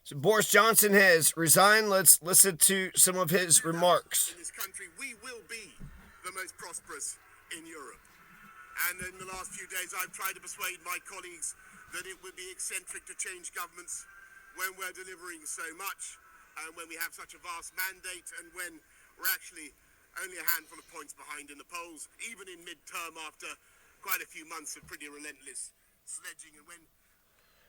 So Boris Johnson has resigned. Let's listen to some of his remarks. In this country, we will be the most prosperous in Europe. And in the last few days, I've tried to persuade my colleagues that it would be eccentric to change governments when we're delivering so much, and when we have such a vast mandate, and when we're actually only a handful of points behind in the polls, even in mid-term after quite a few months of pretty relentless sledging. And when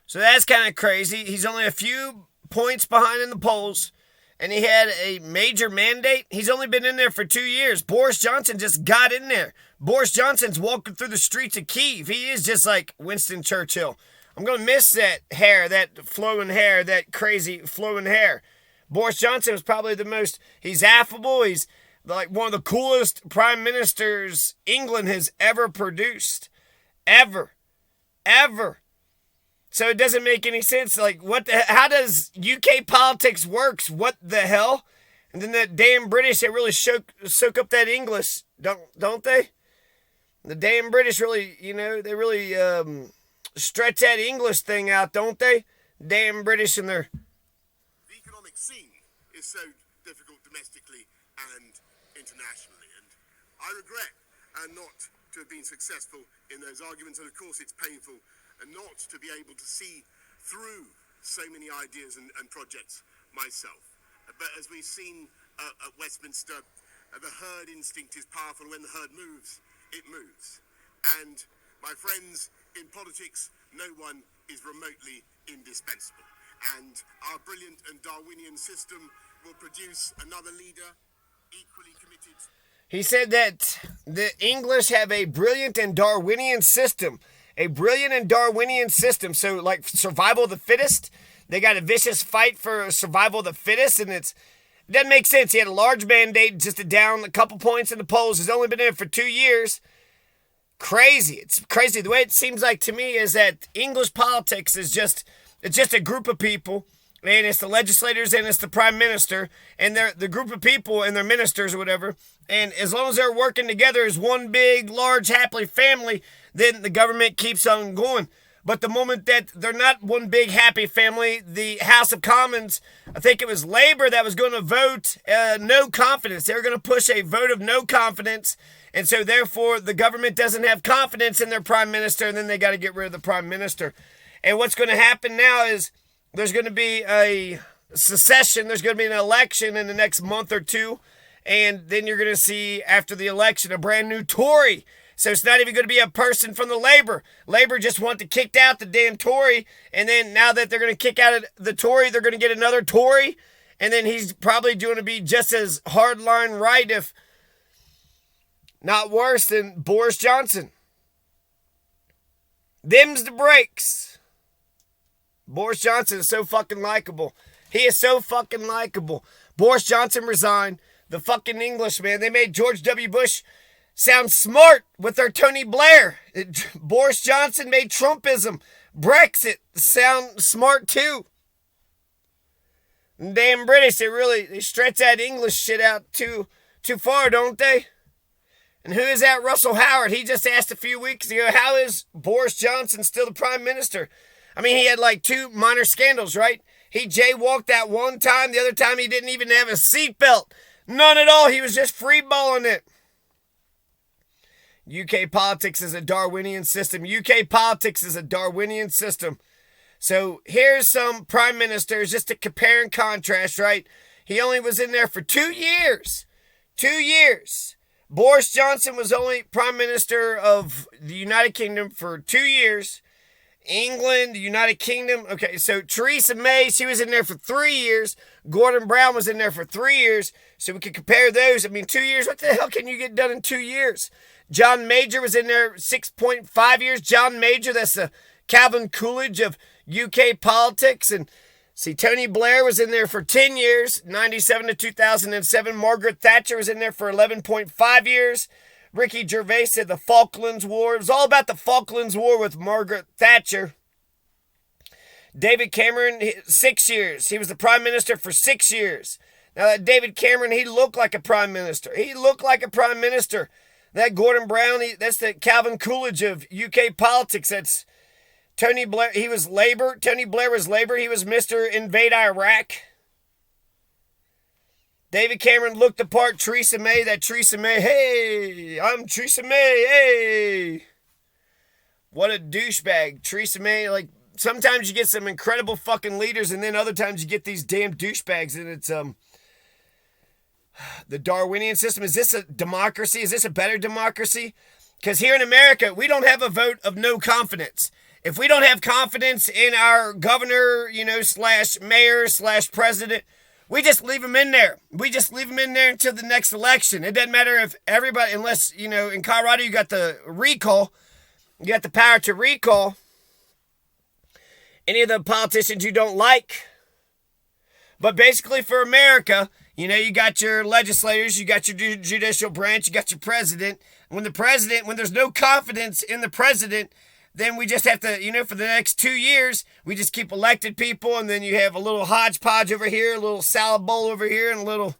So that's kind of crazy. He's only a few points behind in the polls, and he had a major mandate. He's only been in there for 2 years. Boris Johnson just got in there. Boris Johnson's walking through the streets of Kyiv. He is just like Winston Churchill. I'm going to miss that hair, that flowing hair, that crazy flowing hair. Boris Johnson was probably the most, he's affable. He's like one of the coolest prime ministers England has ever produced. Ever. So it doesn't make any sense. Like, how does UK politics works? What the hell? And then that damn British, they really soak up that English, don't they? The damn British really, they really stretch that English thing out, don't they? Damn British and their... the economic scene is so difficult domestically and internationally. And I regret not to have been successful in those arguments. And of course it's painful and not to be able to see through so many ideas and projects myself. But as we've seen at Westminster, the herd instinct is powerful. When the herd moves, it moves. And my friends, in politics, no one is remotely indispensable. And our brilliant and Darwinian system will produce another leader equally committed. He said that the English have a brilliant and Darwinian system. A brilliant and Darwinian system. So, like survival of the fittest, they got a vicious fight for survival of the fittest, and it doesn't make sense. He had a large mandate just to down a couple points in the polls. He's only been in it for 2 years. Crazy. It's crazy. The way it seems like to me is that English politics is just a group of people, and it's the legislators and it's the prime minister, and they're the group of people and their ministers or whatever. And as long as they're working together as one big, large, happy family, then the government keeps on going. But the moment that they're not one big, happy family, the House of Commons, I think it was Labour that was going to vote no confidence. They were going to push a vote of no confidence. And so, therefore, the government doesn't have confidence in their prime minister, and then they got to get rid of the prime minister. And what's going to happen now is there's going to be a secession. There's going to be an election in the next month or two. And then you're going to see, after the election, a brand new Tory. So it's not even going to be a person from the Labour. Labour just want to kick out the damn Tory. And then now that they're going to kick out the Tory, they're going to get another Tory. And then he's probably going to be just as hardline right, if not worse, than Boris Johnson. Them's the breaks. Boris Johnson is so fucking likable. He is so fucking likable. Boris Johnson resigned. The fucking English, man. They made George W. Bush sound smart with their Tony Blair. Boris Johnson made Trumpism, Brexit sound smart too. And damn British, they stretch that English shit out too far, don't they? And who is that Russell Howard? He just asked a few weeks ago, how is Boris Johnson still the prime minister? I mean, he had like 2 minor scandals, right? He jaywalked that one time. The other time he didn't even have a seatbelt. None at all. He was just freeballing it. UK politics is a Darwinian system. UK politics is a Darwinian system. So here's some prime ministers just to compare and contrast, right? He only was in there for 2 years. 2 years. Boris Johnson was only prime minister of the United Kingdom for 2 years. England, the United Kingdom. Okay, so Theresa May, she was in there for 3 years. Gordon Brown was in there for 3 years. So we could compare those. I mean, 2 years, what the hell can you get done in 2 years? John Major was in there 6.5 years. John Major, that's the Calvin Coolidge of UK politics. And see, Tony Blair was in there for 10 years, 97 to 2007. Margaret Thatcher was in there for 11.5 years. Ricky Gervais said the Falklands War. It was all about the Falklands War with Margaret Thatcher. David Cameron, 6 years. He was the prime minister for 6 years. Now, that David Cameron, he looked like a prime minister. He looked like a prime minister. That Gordon Brown, that's the Calvin Coolidge of UK politics. Tony Blair, he was Labor. Tony Blair was Labor. He was Mr. Invade Iraq. David Cameron looked the part. Theresa May, hey, I'm Theresa May, hey. What a douchebag. Theresa May, like, sometimes you get some incredible fucking leaders, and then other times you get these damn douchebags, and it's, the Darwinian system. Is this a democracy? Is this a better democracy? Because here in America, we don't have a vote of no confidence. If we don't have confidence in our governor, slash mayor, slash president, we just leave them in there. We just leave them in there until the next election. It doesn't matter if everybody, unless, in Colorado, you got the recall. You got the power to recall any of the politicians you don't like. But basically for America, you got your legislators, you got your judicial branch, you got your president. When there's no confidence in the president, then we just have to, for the next 2 years, we just keep elected people, and then you have a little hodgepodge over here, a little salad bowl over here, and a little...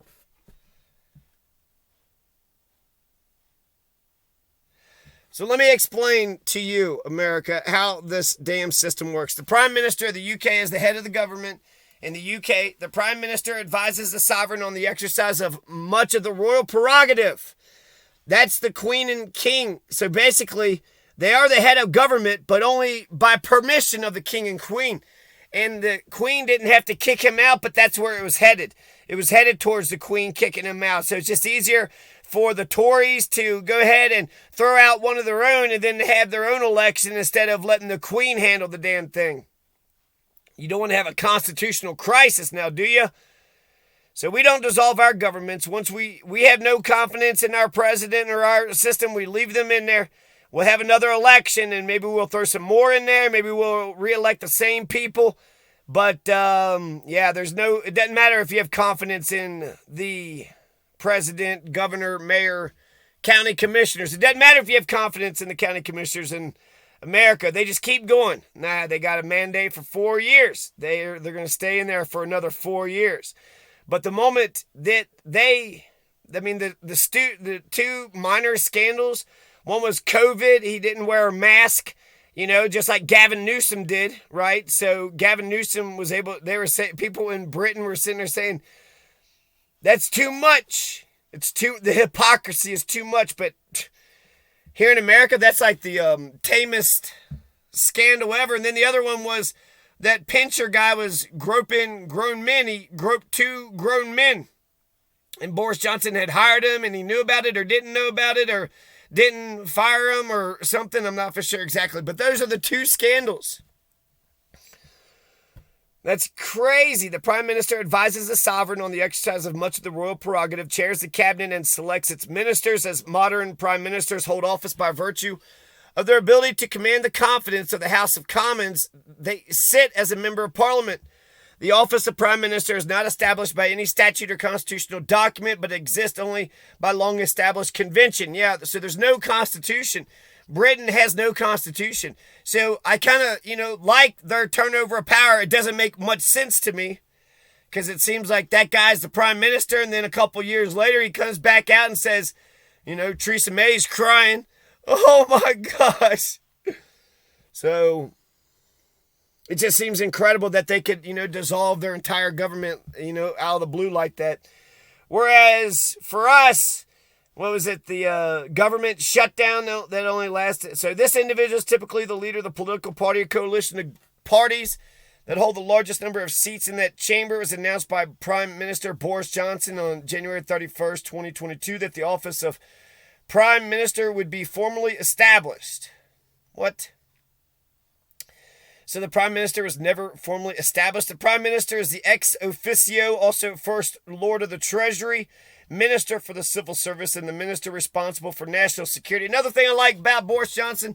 So let me explain to you, America, how this damn system works. The Prime Minister of the UK is the head of the government. In the UK, the Prime Minister advises the sovereign on the exercise of much of the royal prerogative. That's the Queen and King. So basically, they are the head of government, but only by permission of the King and Queen. And the Queen didn't have to kick him out, but that's where it was headed. It was headed towards the Queen kicking him out. So it's just easier for the Tories to go ahead and throw out one of their own and then have their own election instead of letting the Queen handle the damn thing. You don't want to have a constitutional crisis now, do you? So we don't dissolve our governments. Once we have no confidence in our president or our system, we leave them in there. We'll have another election, and maybe we'll throw some more in there. Maybe we'll reelect the same people. But, it doesn't matter if you have confidence in the president, governor, mayor, county commissioners. It doesn't matter if you have confidence in the county commissioners in America. They just keep going. They got a mandate for 4 years. They're going to stay in there for another 4 years. But the moment that the two minor scandals, one was COVID. He didn't wear a mask, just like Gavin Newsom did, right? So Gavin Newsom was able, people in Britain were sitting there saying, that's too much. The hypocrisy is too much. But here in America, that's like the tamest scandal ever. And then the other one was that Pincher guy was groping grown men. He groped 2 grown men. And Boris Johnson had hired him, and he knew about it or didn't know about it or didn't fire him or something. I'm not for sure exactly. But those are the 2 scandals. That's crazy. The Prime Minister advises the sovereign on the exercise of much of the royal prerogative, chairs the cabinet, and selects its ministers. As modern prime ministers hold office by virtue of their ability to command the confidence of the House of Commons, they sit as a member of Parliament. The office of Prime Minister is not established by any statute or constitutional document, but exists only by long-established convention. Yeah, so there's no constitution. Britain has no constitution. So I kind of, like their turnover of power. It doesn't make much sense to me because it seems like that guy's the prime minister, and then a couple years later he comes back out and says, Theresa May's crying. Oh my gosh. So it just seems incredible that they could, dissolve their entire government, out of the blue like that. Whereas for us, what was it? The government shutdown that only lasted. So this individual is typically the leader of the political party or coalition of parties that hold the largest number of seats in that chamber. It was announced by Prime Minister Boris Johnson on January 31st, 2022, that the office of Prime Minister would be formally established. What? So the Prime Minister was never formally established. The Prime Minister is the ex officio, also First Lord of the Treasury, Minister for the Civil Service, and the Minister responsible for national security. Another thing I like about Boris Johnson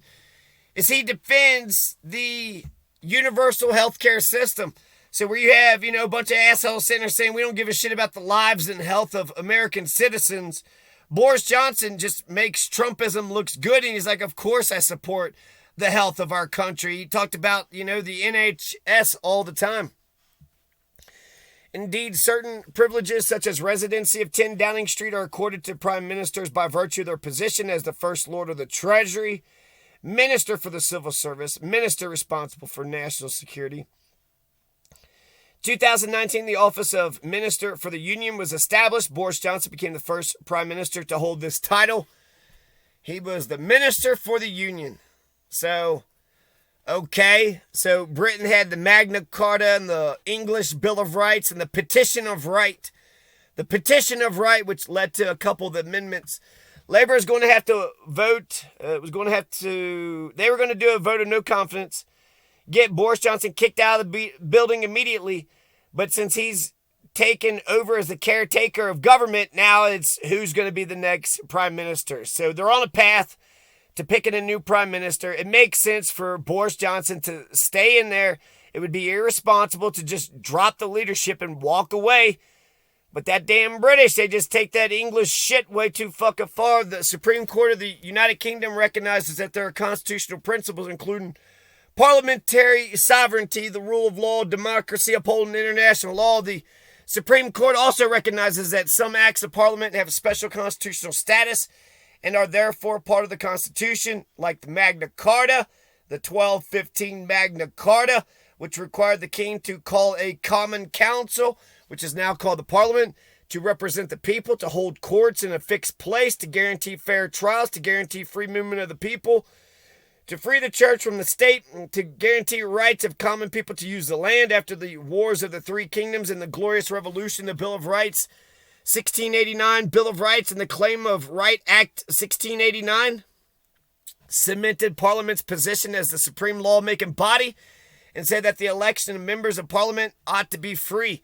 is he defends the universal healthcare system. So where you have, a bunch of assholes sitting there saying we don't give a shit about the lives and health of American citizens, Boris Johnson just makes Trumpism looks good, and he's like, of course I support the health of our country. He talked about, the NHS all the time. Indeed, certain privileges such as residency of 10 Downing Street are accorded to prime ministers by virtue of their position as the First Lord of the Treasury, Minister for the Civil Service, Minister responsible for national security. 2019, the office of Minister for the Union was established. Boris Johnson became the first prime minister to hold this title. He was the Minister for the Union. So, okay. So, Britain had the Magna Carta and the English Bill of Rights and the Petition of Right. The Petition of Right, which led to a couple of amendments. Labour is going to have to vote. They were going to do a vote of no confidence, get Boris Johnson kicked out of the building immediately. But since he's taken over as the caretaker of government, now it's who's going to be the next prime minister. So they're on a path to picking a new prime minister. It makes sense for Boris Johnson to stay in there. It would be irresponsible to just drop the leadership and walk away. But that damn British, they just take that English shit way too fucking far. The Supreme Court of the United Kingdom recognizes that there are constitutional principles, including parliamentary sovereignty, the rule of law, democracy, upholding international law. The Supreme Court also recognizes that some acts of Parliament have a special constitutional status and are therefore part of the Constitution, like the Magna Carta, the 1215 Magna Carta, which required the King to call a Common Council, which is now called the Parliament, to represent the people, to hold courts in a fixed place, to guarantee fair trials, to guarantee free movement of the people, to free the church from the state, and to guarantee rights of common people to use the land after the wars of the Three Kingdoms and the Glorious Revolution, the Bill of Rights, 1689, Bill of Rights, and the Claim of Right Act 1689, cemented Parliament's position as the supreme lawmaking body and said that the election of members of Parliament ought to be free.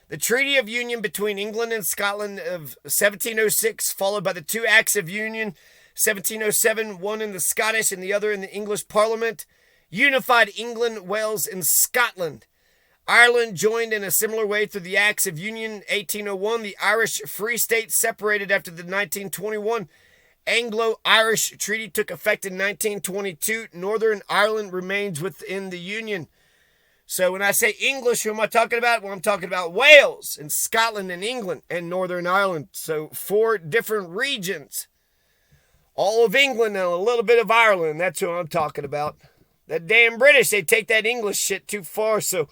The Treaty of Union between England and Scotland of 1706, followed by the two Acts of Union, 1707, one in the Scottish and the other in the English Parliament, unified England, Wales, and Scotland. Ireland joined in a similar way through the Acts of Union, 1801. The Irish Free State separated after the 1921 Anglo-Irish Treaty took effect in 1922. Northern Ireland remains within the Union. So when I say English, who am I talking about? Well, I'm talking about Wales and Scotland and England and Northern Ireland. So 4 different regions. All of England and a little bit of Ireland. That's who I'm talking about. That damn British, they take that English shit too far. So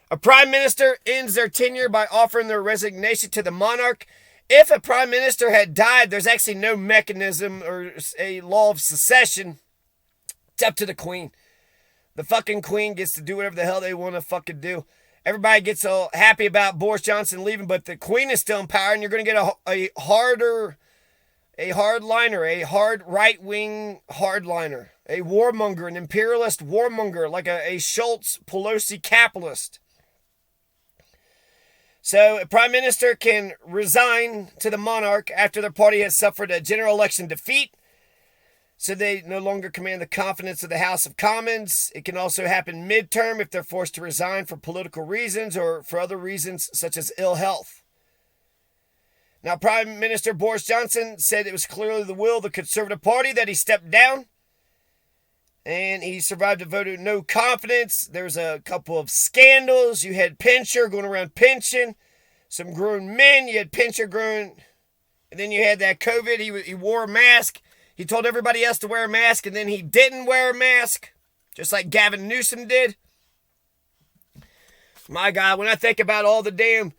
a prime minister ends their tenure by offering their resignation to the monarch. If a prime minister had died, there's actually no mechanism or a law of succession. It's up to the Queen. The fucking Queen gets to do whatever the hell they want to fucking do. Everybody gets all happy about Boris Johnson leaving, but the Queen is still in power, and you're going to get a hardliner, a hard right-wing hardliner, a warmonger, an imperialist warmonger, like a Schultz Pelosi capitalist. So a prime minister can resign to the monarch after their party has suffered a general election defeat, so they no longer command the confidence of the House of Commons. It can also happen midterm if they're forced to resign for political reasons or for other reasons such as ill health. Now, Prime Minister Boris Johnson said it was clearly the will of the Conservative Party that he stepped down, and he survived a vote of no confidence. There was a couple of scandals. You had Pincher going around pinching some grown men. You had Pincher growing, and then you had that COVID. He wore a mask. He told everybody else to wear a mask, and then he didn't wear a mask, just like Gavin Newsom did. My God, when I think about all the damn,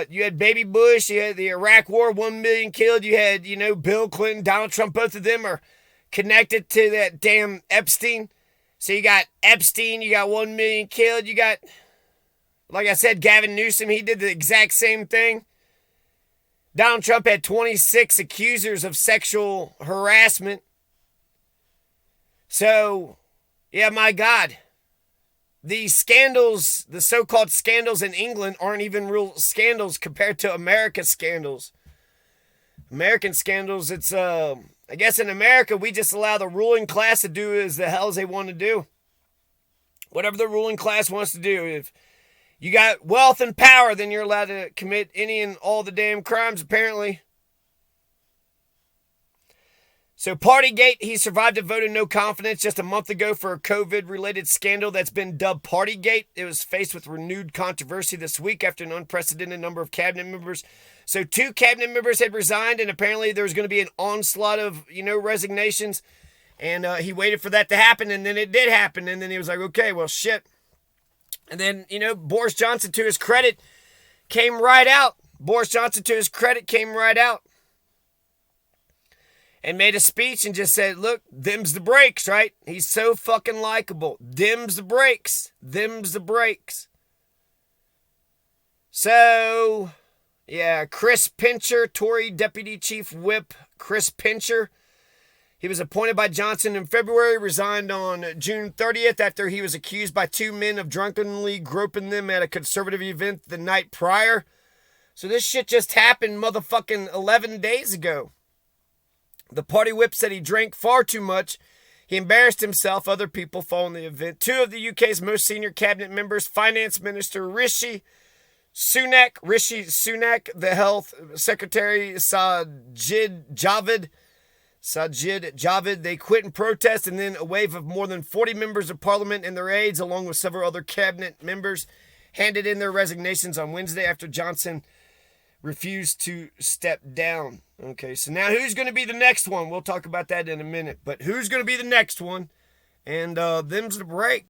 you had Baby Bush, you had the Iraq War, 1 million killed, you had, Bill Clinton, Donald Trump, both of them are connected to that damn Epstein. So you got Epstein, you got 1 million killed, you got, like I said, Gavin Newsom, he did the exact same thing. Donald Trump had 26 accusers of sexual harassment. So, yeah, my God. These scandals, the so-called scandals in England, aren't even real scandals compared to America's scandals. American scandals, it's, I guess in America, we just allow the ruling class to do as the hell as they want to do. Whatever the ruling class wants to do. If you got wealth and power, then you're allowed to commit any and all the damn crimes, apparently. So Partygate, he survived a vote of no confidence just a month ago for a COVID-related scandal that's been dubbed Partygate. It was faced with renewed controversy this week after an unprecedented number of cabinet members. So 2 cabinet members had resigned, and apparently there was going to be an onslaught of, resignations. And he waited for that to happen, and then it did happen. And then he was like, okay, well, shit. And then, Boris Johnson, to his credit, came right out. And made a speech and just said, look, them's the breaks, right? He's so fucking likable. Them's the breaks. So, yeah, Chris Pincher, Tory Deputy Chief Whip Chris Pincher. He was appointed by Johnson in February, resigned on June 30th after he was accused by two men of drunkenly groping them at a conservative event the night prior. So this shit just happened motherfucking 11 days ago. The party whip said he drank far too much. He embarrassed himself, other people following the event. Two of the UK's most senior cabinet members, Finance Minister Rishi Sunak, the Health Secretary Sajid Javid, they quit in protest, and then a wave of more than 40 members of parliament and their aides, along with several other cabinet members, handed in their resignations on Wednesday after Johnson refused to step down. Okay, so now who's going to be the next one? We'll talk about that in a minute. But who's going to be the next one? And them's the break.